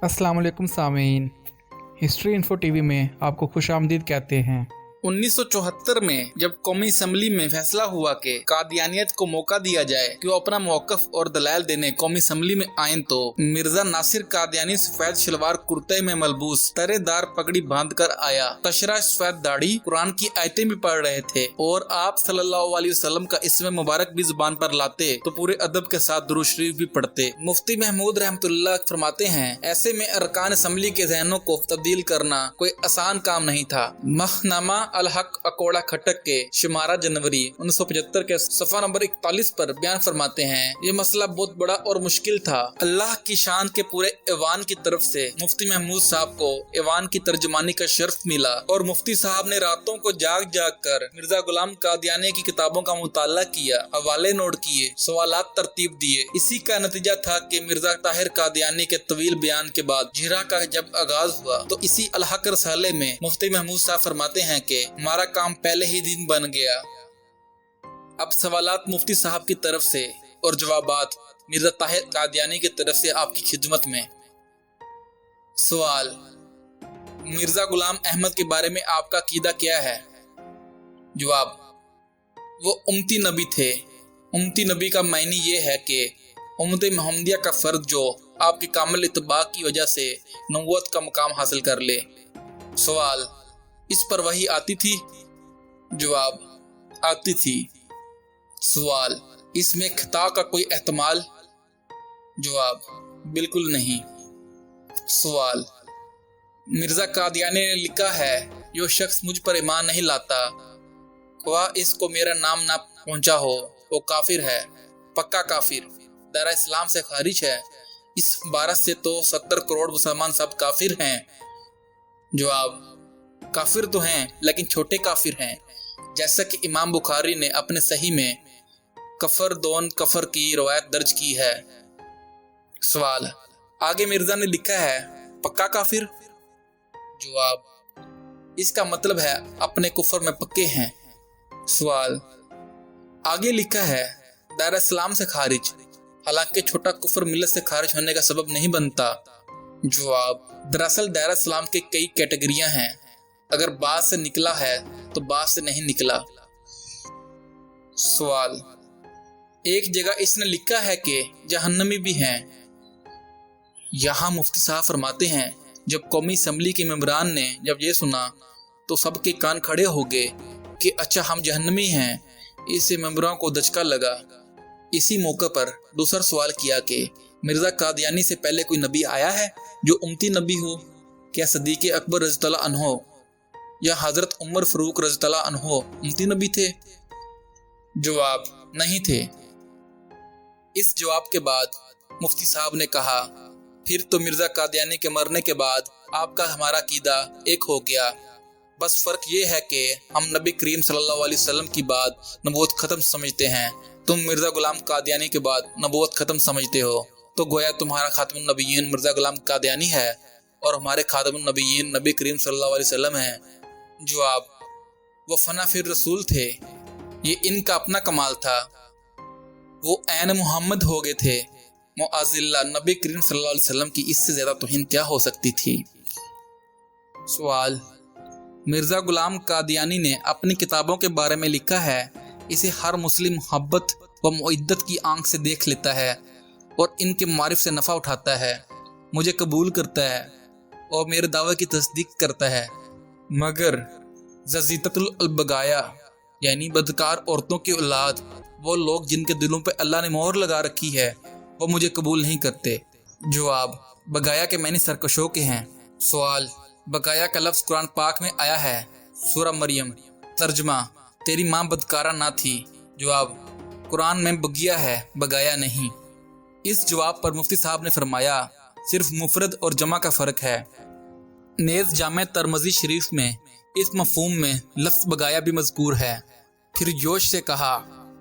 अस्सलाम वालेकुम सामीन। हिस्ट्री इन्फो टीवी में आपको खुश आमदीद कहते हैं। 1974 में जब कौमी असम्बली में फैसला हुआ कि कादियानियत को मौका दिया जाए कि वो अपना मौकफ और दलाइल देने कौमी असम्बली में आए, तो मिर्जा नासिर कादियानी सफेद शलवार कुर्ते में मलबूस तरेदार पगड़ी बांध कर आया। तशरा सफेद दाढ़ी, कुरान की आयतें भी पढ़ रहे थे और आप सल्लल्लाहु अलैहि वसल्लम का इसमें मुबारक भी जुबान पर लाते तो पूरे अदब के साथ दुरूद शरीफ भी पढ़ते। मुफ्ती महमूद रहमतुल्लाह फरमाते हैं, ऐसे में अरकान असम्बली के जहनों को तब्दील करना कोई आसान काम नहीं था। महनामा अल हक अकोड़ा खटक के शुमारा जनवरी 1975 के सफा नंबर 41 पर बयान फरमाते हैं, ये मसला बहुत बड़ा और मुश्किल था। अल्लाह की शान के पूरे ईवान की तरफ से मुफ्ती महमूद साहब को ईवान की तर्जुमानी का शर्फ मिला और मुफ्ती साहब ने रातों को जाग जाग कर मिर्जा गुलाम कादियानी की किताबों का मुताला किया, हवाले नोट किए, सवालात तरतीब दिए। इसी का नतीजा था कि मिर्जा ताहिर कादियानी के तवील बयान के बाद जिहरा का जब आगाज हुआ तो इसी अल हक रसाले में मुफ्ती महमूद साहब फरमाते हैं कि हमारा काम पहले ही दिन बन गया। अब सवालात मुफ्ती साहब की तरफ से और जवाबात मिर्जा ताहिर कादियानी की तरफ से आपकी खिदमत में। सवाल, मिर्जा गुलाम अहमद के बारे में आपका अकीदा क्या है? जवाब, वो उम्मती नबी थे। उम्मती नबी का मायने ये है कि उम्मत मोहम्मदिया का फर्द जो आपकी कामिल इत्तबा की वजह से नबूवत का मुकाम हासिल कर ले। सवाल, इस पर वही आती थी? जवाब, आती थी। सवाल, इसमें खता का कोई एहतमाल? जवाब, बिल्कुल नहीं। सवाल, मिर्जा कादियानी ने लिखा है, जो शख्स मुझ पर ईमान नहीं लाता वह इसको मेरा नाम ना पहुंचा हो वो काफिर है, पक्का काफिर, दायरा इस्लाम से खारिज है। इस भारत से तो 70 करोड़ मुसलमान सब काफिर हैं। जवाब, काफिर तो हैं लेकिन छोटे काफिर हैं, जैसा कि इमाम बुखारी ने अपने सही में कफर दोन कफर की रवायत दर्ज की है। सवाल, आगे मिर्जा ने लिखा है पक्का काफिर? जवाब, इसका मतलब है अपने कुफर में पक्के हैं। सवाल, आगे लिखा है दायरा इस्लाम से खारिज, हालांकि छोटा कुफर मिल्लत से खारिज होने का सबब नहीं बनता। जवाब, दरअसल दायरा इस्लाम के कई कैटेगरियां हैं, अगर बात से निकला है तो बात से नहीं निकला। सवाल, एक जगह इसने लिखा है कि जहन्नमी भी हैं। यहाँ मुफ्ती साहब फरमाते हैं, जब कौमी असम्बली के मेंबरान ने जब ये सुना तो सबके कान खड़े हो गए कि अच्छा हम जहन्नमी हैं। इससे मेंबरों को दचका लगा। इसी मौके पर दूसरा सवाल किया कि मिर्जा कादियानी से पहले कोई नबी आया है जो उम्मती नबी हो? क्या सदीक़ अकबर रज़ियल्लाहु अन्हु या हजरत उमर फारूक रज़ियल्लाहु अन्हु उम्मती नबी थे? जवाब, नहीं थे। इस जवाब के बाद मुफ्ती साहब ने कहा, फिर तो मिर्जा कादियानी के मरने के बाद आपका हमारा अकीदा एक हो गया। बस फर्क ये है कि हम नबी करीम सल्लल्लाहु अलैहि वसल्लम की बाद नबूवत खत्म समझते हैं, तुम मिर्जा गुलाम कादियानी के बाद नबूवत खत्म समझते हो। तो गोया तुम्हारा खातमुन नबीयीन मिर्जा गुलाम कादियानी है और हमारे खातमुन नबीयीन नबी करीम सल्लल्लाहु अलैहि वसल्लम हैं। जवाब, वो फना फिर रसूल थे, ये इनका अपना कमाल था। वो ऐन मोहम्मद हो गए थे, मुअज़्ज़िल्ला नबी करीम सल्लल्लाहु अलैहि वसल्लम की इससे ज्यादा तौहीन क्या हो सकती थी? सवाल, मिर्जा गुलाम कादियानी ने अपनी किताबों के बारे में लिखा है, इसे हर मुस्लिम मोहब्बत व मुइद्दत की आंख से देख लेता है और इनके मारिफ से नफ़ा उठाता है, मुझे कबूल करता है और मेरे दावे की तस्दीक करता है। मगर ज़ज़ीततुल अलबगाया यानी बदकार औरतों की औलाद, वो लोग जिनके दिलों पे अल्लाह ने मोहर लगा रखी है, वो मुझे कबूल नहीं करते। जवाब, बगाया के मैंने सरकशों के हैं। सवाल, बगाया का लफ्ज़ कुरान पाक में आया है, सूरह मरियम। तर्जमा, तेरी माँ बदकारा ना थी। जवाब, कुरान में बगिया है, बगाया नहीं। इस जवाब पर मुफ्ती साहब ने फरमाया, सिर्फ मुफरद और जमा का फ़र्क है। नेज़ जामे तरमज़ी शरीफ में इस मफ़हूम में लफ्ज़ बगाया भी मज़कूर है। फिर जोश से कहा,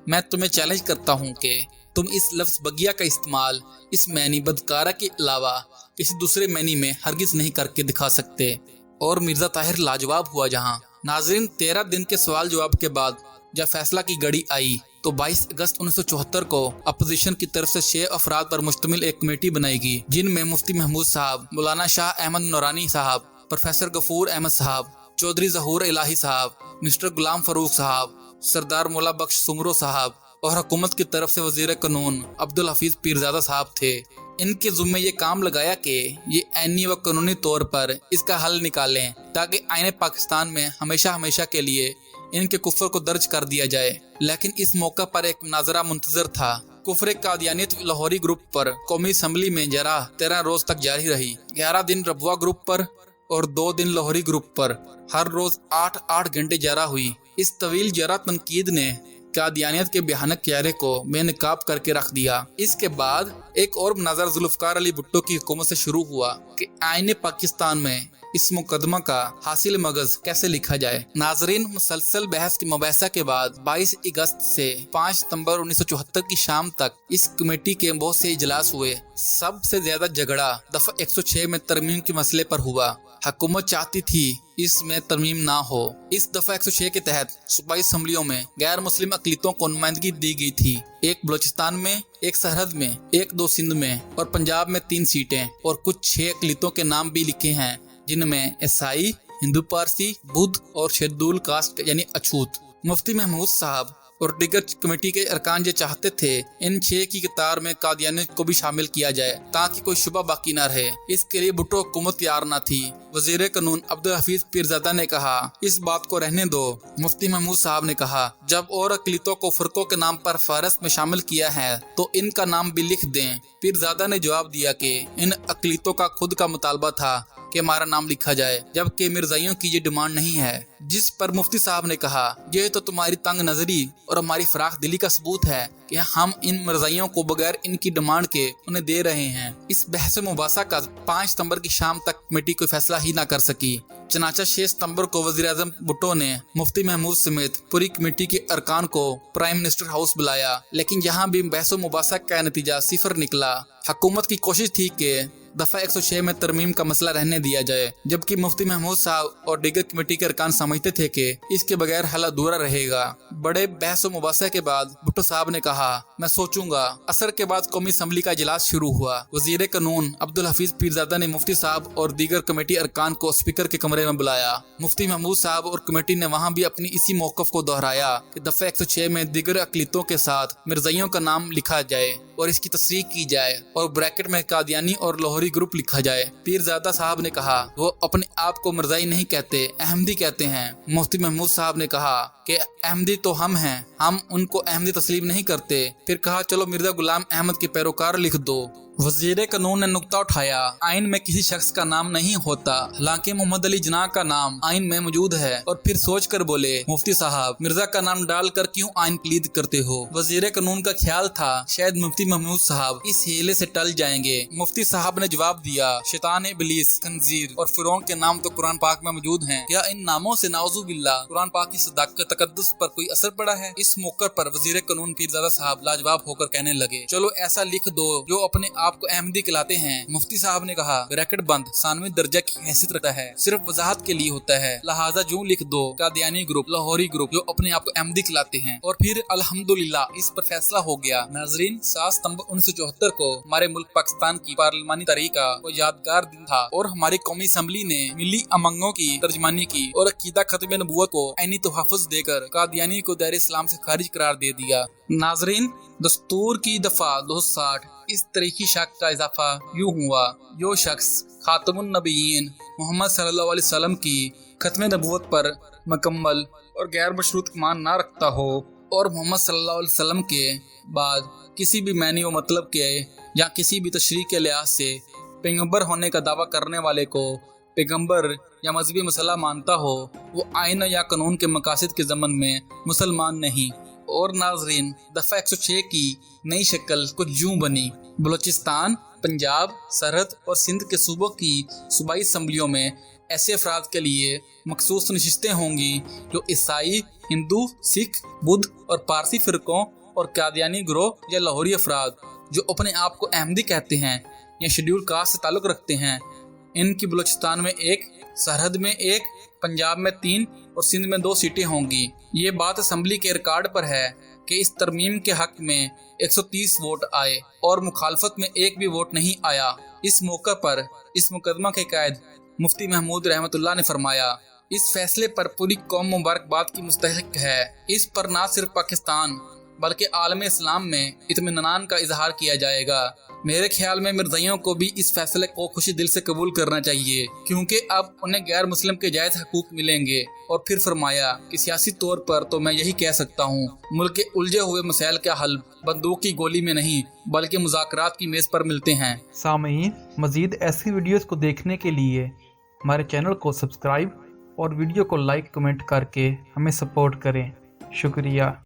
मैं तुम्हें चैलेंज करता हूँ कि तुम इस लफ्ज़ बगिया का इस्तेमाल इस मैनी बदकारा के अलावा किसी दूसरे मैनी में हरगिज़ नहीं करके दिखा सकते। और मिर्जा ताहिर लाजवाब हुआ। जहाँ नाज़रीन 13 दिन के सवाल जवाब के बाद जब फैसला की घड़ी आई तो 22 अगस्त 1974 को अपोजिशन की तरफ से 6 अफराद पर मुश्तमिल एक कमेटी बनाएगी, जिनमें मुफ्ती महमूद साहब, मौलाना शाह अहमद नूरानी साहब, प्रोफेसर गफूर अहमद साहब, चौधरी ज़हूर इलाही साहब, मिस्टर गुलाम फारूक साहब, सरदार मौला बख्श सुमरो साहब और हुकूमत की तरफ से वजीर कानून अब्दुल हफीज पीरजादा साहब थे। इनके ज़ुम्मे ये काम लगाया कि ये आईनी व कानूनी तौर पर इसका हल निकालें ताकि आईने पाकिस्तान में हमेशा हमेशा के लिए इनके कुफ्र को दर्ज कर दिया जाए। लेकिन इस मौका पर एक मुनाजरा मुंतजर था। कुफ्र कादियानियत लाहौरी ग्रुप पर कौमी असम्बली में जरा 13 रोज तक जारी रही। 11 दिन रबवा ग्रुप पर और 2 दिन लाहौरी ग्रुप पर हर रोज 8-8 घंटे जरा हुई। इस तवील जरा तनकीद ने कादियानियत के भयानक चेहरे को बेनकाब करके रख दिया। इसके बाद एक और मुनाजरा जुल्फकार अली भुट्टो की हुकूमत से शुरू हुआ कि आईने पाकिस्तान में इस मुकदमा का हासिल मगज कैसे लिखा जाए। नाजरीन, मुसलसल बहस की मुबासा के बाद 22 अगस्त से 5 सितंबर 1974 की शाम तक इस कमेटी के बहुत से इजलास हुए। सबसे ज्यादा झगड़ा दफा 106 में तरमीम के मसले पर हुआ। हुकूमत चाहती थी इसमें तरमीम ना हो। इस दफा 106 के तहत सूबाई असम्बलियों में गैर मुस्लिम अकलीतों को नुमाइंदगी दी गई थी। एक बलोचिस्तान में, एक सरहद में, 1-2 सिंध में और पंजाब में 3 सीटें और कुछ 6 अकलीतों के नाम भी लिखे हैं, जिनमें ईसाई, हिंदू पारसी, बुद्ध और शेड्यूल कास्ट यानी अछूत। मुफ्ती महमूद साहब और दीगर कमेटी के अरकान ये चाहते थे इन 6 की कतार में कादियानियत को भी शामिल किया जाए ताकि कोई शुबा बाकी न रहे। इसके लिए भुट्टो हुकूमत तैयार न थी। वजीर कानून अब्दुल हफीज पीरजादा ने कहा, इस बात को रहने दो। मुफ्ती महमूद साहब ने कहा, जब और अकलीतों को फुरकों के नाम पर फहरिस्त में शामिल किया है तो इनका नाम भी लिख दें। पीरजादा ने जवाब दिया कि इन अकलीतों का खुद का मुतालबा था कि हमारा नाम लिखा जाए, जबकि मिर्जाइयों की ये डिमांड नहीं है। जिस पर मुफ्ती साहब ने कहा, यह तो तुम्हारी तंग नजरी और हमारी फराख दिली का सबूत है कि हम इन मिर्जाइयों को बगैर इनकी डिमांड के उन्हें दे रहे हैं। इस बहस मुबासा का 5 सितंबर की शाम तक कमेटी कोई फैसला ही ना कर सकी। चनाचा 6 सितंबर को वजीर आजम भुट्टो ने मुफ्ती महमूद समेत पूरी कमेटी के अरकान को प्राइम मिनिस्टर हाउस बुलाया, लेकिन यहाँ भी बहस मुबासा का नतीजा सिफर निकला। हुकूमत की कोशिश थी कि दफा 106 में तरमीम का मसला रहने दिया जाए, जबकि मुफ्ती महमूद साहब और दीगर कमेटी के अरकान समझते थे कि इसके बगैर हल अधूरा रहेगा। बड़े बहस मुबासा के बाद भुट्टो साहब ने कहा, मैं सोचूंगा। असर के बाद कौमी असम्बली का इजलास शुरू हुआ। वजीर कानून अब्दुल हफीज पीरजादा ने मुफ्ती साहब और दीगर कमेटी अरकान को स्पीकर के कमरे में बुलाया। मुफ्ती महमूद साहब और कमेटी ने वहाँ भी अपनी इसी मौकफ को दोहराया कि दफा 106 में दीगर अकलीतों के साथ मिर्जाइयों का नाम लिखा जाए और इसकी तस्रीह की जाए और ब्रैकेट में कादियानी और लाहौरी ग्रुप लिखा जाए। पीरजादा साहब ने कहा, वो अपने आप को मिर्जाई नहीं कहते, अहमदी कहते हैं। मुफ्ती महमूद साहब ने कहा कि अहमदी तो हम हैं, हम उनको अहमदी तस्लीम नहीं करते। फिर कहा, चलो मिर्जा गुलाम अहमद के पैरोकार लिख दो। वजीर कानून ने नुक्ता उठाया, आइन में किसी शख्स का नाम नहीं होता, हालांकि मोहम्मद अली जिन्ना का नाम आइन में मौजूद है। और फिर सोच कर बोले, मुफ्ती साहब मिर्जा का नाम डालकर क्यों आइन प्लीद करते हो। वजीर कानून का ख्याल था शायद मुफ्ती महमूद साहब इस हीले से टल जाएंगे। मुफ्ती साहब ने जवाब दिया, शैतान, इब्लीस, खंजीर और फिरौन के नाम तो कुरान पाक में मौजूद हैं। क्या इन नामों से नाउज़ु बिल्लाह कुरान पाक की सदाकत तकद्दुस पर कोई असर पड़ा है। इस मौके पर वजीर कानून पीरजादा साहब लाजवाब होकर कहने लगे, चलो ऐसा लिख दो जो अपने आपको अहमदी कहलाते हैं। मुफ्ती साहब ने कहा, ब्रैकेट बंद, सानवी दर्जा की हैसियत रखता है, सिर्फ वजाहत के लिए होता है, लिहाजा जो लिख दो कादियानी ग्रुप, लाहौरी ग्रुप जो अपने आप को अहमदी कहलाते हैं। और फिर अल्हम्दुलिल्लाह इस पर फैसला हो गया। नाजरीन, 7 सितंबर 1974 को हमारे मुल्क पाकिस्तान की पार्लिमानी तारीख का वो यादगार दिन था और हमारी कौमी असम्बली ने मिली अमंगों की तर्जमानी की और अकीदा खत्म नबूवत को ऐनी तोहफ़्फ़ुज़ देकर कादियानी को दायरे इस्लाम से खारिज करार दे दिया। नाजरीन, दस्तूर की दफा 260 इस तरीकी शक का इजाफा यूँ हुआ, जो शख्स खातमुन नबीयीन मोहम्मद सल्लल्लाहु अलैहि वसल्लम की खत्म नबूवत पर मुकम्मल और गैर मशरूत ईमान ना रखता हो और मोहम्मद सल्लल्लाहु अलैहि वसल्लम के बाद किसी भी मैनी व मतलब के या किसी भी तशरीह के लिहाज से पैगंबर होने का दावा करने वाले को पैगंबर या मजहबी मसला मानता हो, वो आइन या कानून के मकासद के ज़मन में मुसलमान नहीं। और नाजरीन, दफा 106 की नई शक्ल कुछ यूं बनी। बलोचिस्तान, पंजाब, सरहद और सिंध के सूबों की सूबाई असम्बलियों में ऐसे अफराद के लिए मखसूस नशिस्तें होंगी जो ईसाई, हिंदू, सिख, बुद्ध और पारसी फ़िरकों और कादियानी ग्रोह या लाहौरी अफराद जो अपने आप को अहमदी कहते हैं या शेड्यूल कास्ट से ताल्लुक़ रखते हैं। इनकी बलोचिस्तान में 1, सरहद में 1, पंजाब में 3 और सिंध में 2 सीटें होंगी। ये बात असम्बली के रिकॉर्ड पर है کہ اس ترمیم کے حق میں 130 ووٹ آئے اور مخالفت میں ایک بھی ووٹ نہیں آیا۔ اس موقع پر اس مقدمہ کے قائد مفتی محمود رحمت اللہ نے فرمایا، اس فیصلے پر پوری قوم مبارکباد کی مستحق ہے۔ اس پر نہ صرف پاکستان بلکہ عالم اسلام میں اطمینان کا اظہار کیا جائے گا۔ میرے خیال میں مرزائیوں کو بھی اس فیصلے کو خوشی دل سے قبول کرنا چاہیے، کیونکہ اب انہیں غیر مسلم کے جائز حقوق ملیں گے۔ اور پھر فرمایا کہ سیاسی طور پر تو میں یہی کہہ سکتا ہوں، ملک کے الجھے ہوئے مسائل کا حل بندوق کی گولی میں نہیں بلکہ مذاکرات کی میز پر ملتے ہیں۔ سامعین، مزید ایسی ویڈیوز کو دیکھنے کے لیے ہمارے چینل کو سبسکرائب اور ویڈیو کو لائک کمنٹ کر کے ہمیں سپورٹ کریں۔ شکریہ۔